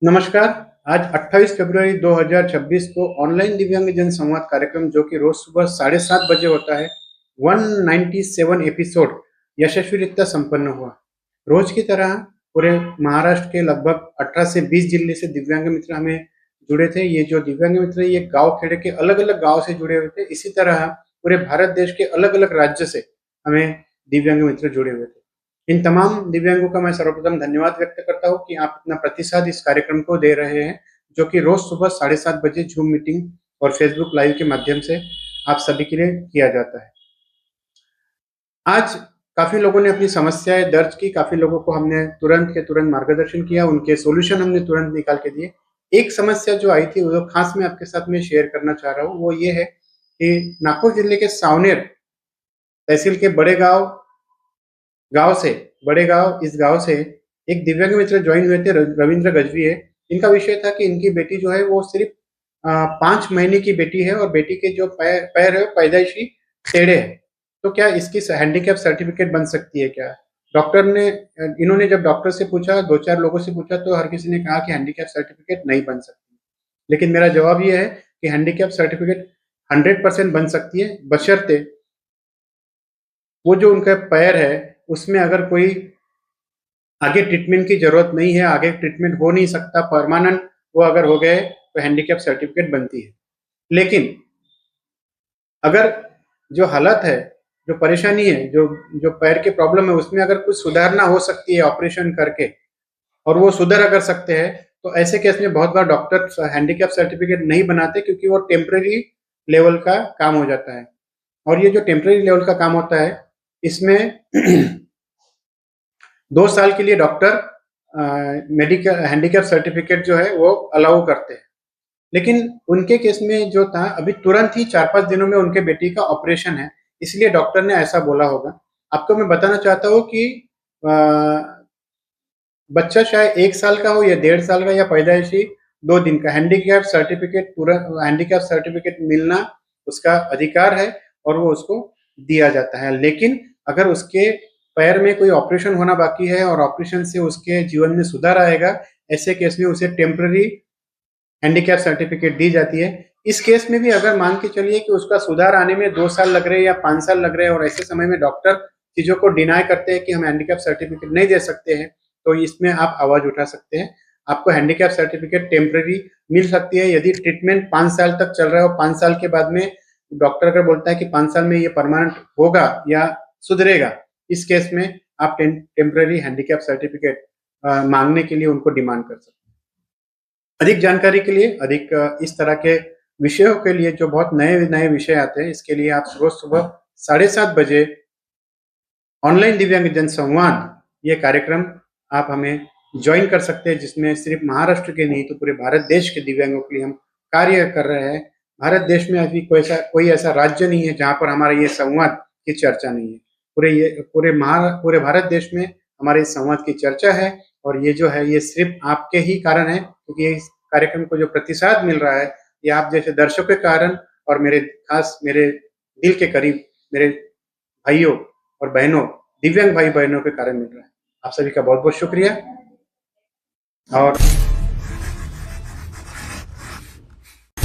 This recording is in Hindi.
नमस्कार। आज 28 फरवरी 2026 को ऑनलाइन दिव्यांगजन संवाद कार्यक्रम जो कि रोज सुबह 7:30 बजे होता है, 197 एपिसोड यशस्वीरित्या संपन्न हुआ। रोज की तरह पूरे महाराष्ट्र के लगभग 18 से 20 जिले से दिव्यांग मित्र हमें जुड़े थे। ये जो दिव्यांग मित्र ये गांव खेड़े के अलग-अलग गांव से जुड़े हुए थे। इसी तरह पूरे भारत देश के अलग-अलग राज्य से हमें दिव्यांग मित्र जुड़े हुए थे। इन तमाम दिव्यांगों का मैं सर्वप्रथम धन्यवाद व्यक्त करता हूँ कि आप इतना प्रतिसाद इस कार्यक्रम को दे रहे हैं, जो कि रोज सुबह 7:30 बजे ज़ूम मीटिंग और फेसबुक लाइव के माध्यम से आप सभी के लिए किया जाता है। आज काफ़ी लोगों ने अपनी समस्याएँ दर्ज की, काफ़ी लोगों को हमने तुरंत के तुरंत मार्गदर्शन किया, उनके सॉल्यूशन हमने तुरंत निकाल के दिए। एक समस्या जो आई थी, वो खास मैं आपके साथ में शेयर करना चाह रहा हूँ, वो ये है कि नागपुर जिले के सावनेर तहसील के बड़े गाँव गाँव से बड़े गाँव इस गाँव से एक दिव्यांग मित्र जॉइन हुए थे, रविंद्र गजवी है। इनका विषय था कि इनकी बेटी जो है वो सिर्फ़ 5 महीने की बेटी है और बेटी के जो पैर है पैदाइशी टेढ़े हैं। तो क्या इसकी हैंडीकैप सर्टिफ़िकेट बन सकती है क्या? डॉक्टर ने इन्होंने जब डॉक्टर से पूछा, 2-4 लोगों से पूछा तो हर किसी ने कहा कि हैंडीकैप सर्टिफ़िकेट नहीं बन सकती। लेकिन मेरा जवाब ये है कि हैंडीकैप सर्टिफ़िकेट 100% बन सकती है, बशर्ते वो जो उनका पैर है उसमें अगर कोई आगे ट्रीटमेंट की ज़रूरत नहीं है, आगे ट्रीटमेंट हो नहीं सकता, परमानेंट वो अगर हो गए तो हैंडीकैप सर्टिफ़िकेट बनती है। लेकिन अगर जो हालत है, जो परेशानी है, जो जो पैर की प्रॉब्लम है उसमें अगर कुछ सुधारना हो सकती है ऑपरेशन करके और वो सुधर अगर सकते हैं, तो ऐसे केस में बहुत बार डॉक्टर हैंडीकैप सर्टिफ़िकेट नहीं बनाते क्योंकि वो टेम्परेरी लेवल का काम हो जाता है। और ये जो टेम्परेरी लेवल का काम होता है, इसमें 2 साल के लिए डॉक्टर मेडिकल हैंडीकैप सर्टिफ़िकेट जो है वो अलाउ करते हैं। लेकिन उनके केस में जो था अभी तुरंत ही 4-5 दिनों में उनके बेटी का ऑपरेशन है, इसलिए डॉक्टर ने ऐसा बोला होगा। आपको मैं बताना चाहता हूँ कि अ, बच्चा चाहे 1 साल का हो या 1.5 साल का या पैदाइशी 2 दिन का हैंडीकैप सर्टिफ़िकेट मिलना उसका अधिकार है और वो उसको दिया जाता है। लेकिन अगर उसके पैर में कोई ऑपरेशन होना बाकी है और ऑपरेशन से उसके जीवन में सुधार आएगा, ऐसे केस में उसे टेम्परेरी हैंडीकैप सर्टिफ़िकेट दी जाती है। इस केस में भी अगर मान के चलिए कि उसका सुधार आने में 2 साल लग रहे हैं या 5 साल लग रहे हैं और ऐसे समय में डॉक्टर चीज़ों को डिनाय करते हैं कि हम हैंडीकैप सर्टिफ़िकेट नहीं दे सकते हैं, तो इसमें आप आवाज़ उठा सकते हैं। आपको हैंडीकैप सर्टिफ़िकेट टेम्परेरी मिल सकती है यदि ट्रीटमेंट 5 साल तक चल रहा है और 5 साल के बाद में डॉक्टर अगर बोलता है कि 5 साल में ये परमानेंट होगा या सुधरेगा, इस केस में आप टेम्परेरी हैंडीकैप सर्टिफ़िकेट माँगने के लिए उनको डिमांड कर सकते हैं। अधिक जानकारी के लिए, अधिक इस तरह के विषयों के लिए जो बहुत नए-नए विषय आते हैं, इसके लिए आप रोज़ सुबह 7:30 बजे ऑनलाइन दिव्यांगजन संवाद ये कार्यक्रम आप हमें जॉइन कर सकते हैं, जिसमें सिर्फ़ महाराष्ट्र के नहीं तो पूरे भारत देश के दिव्यांगों के लिए हम कार्य कर रहे हैं। भारत देश में अभी कोई ऐसा राज्य नहीं है जहाँ पर हमारा ये संवाद की चर्चा नहीं है। पूरे भारत देश में हमारे इस संवाद की चर्चा है और ये जो है ये सिर्फ़ आपके ही कारण है क्योंकि इस कार्यक्रम को जो प्रतिसाद मिल रहा है, ये आप जैसे दर्शकों के कारण और मेरे दिल के करीब मेरे भाइयों और बहनों, दिव्यांग भाई-बहनों के कारण मिल रहा है। आप सभी का बहुत-बहुत शुक्रिया और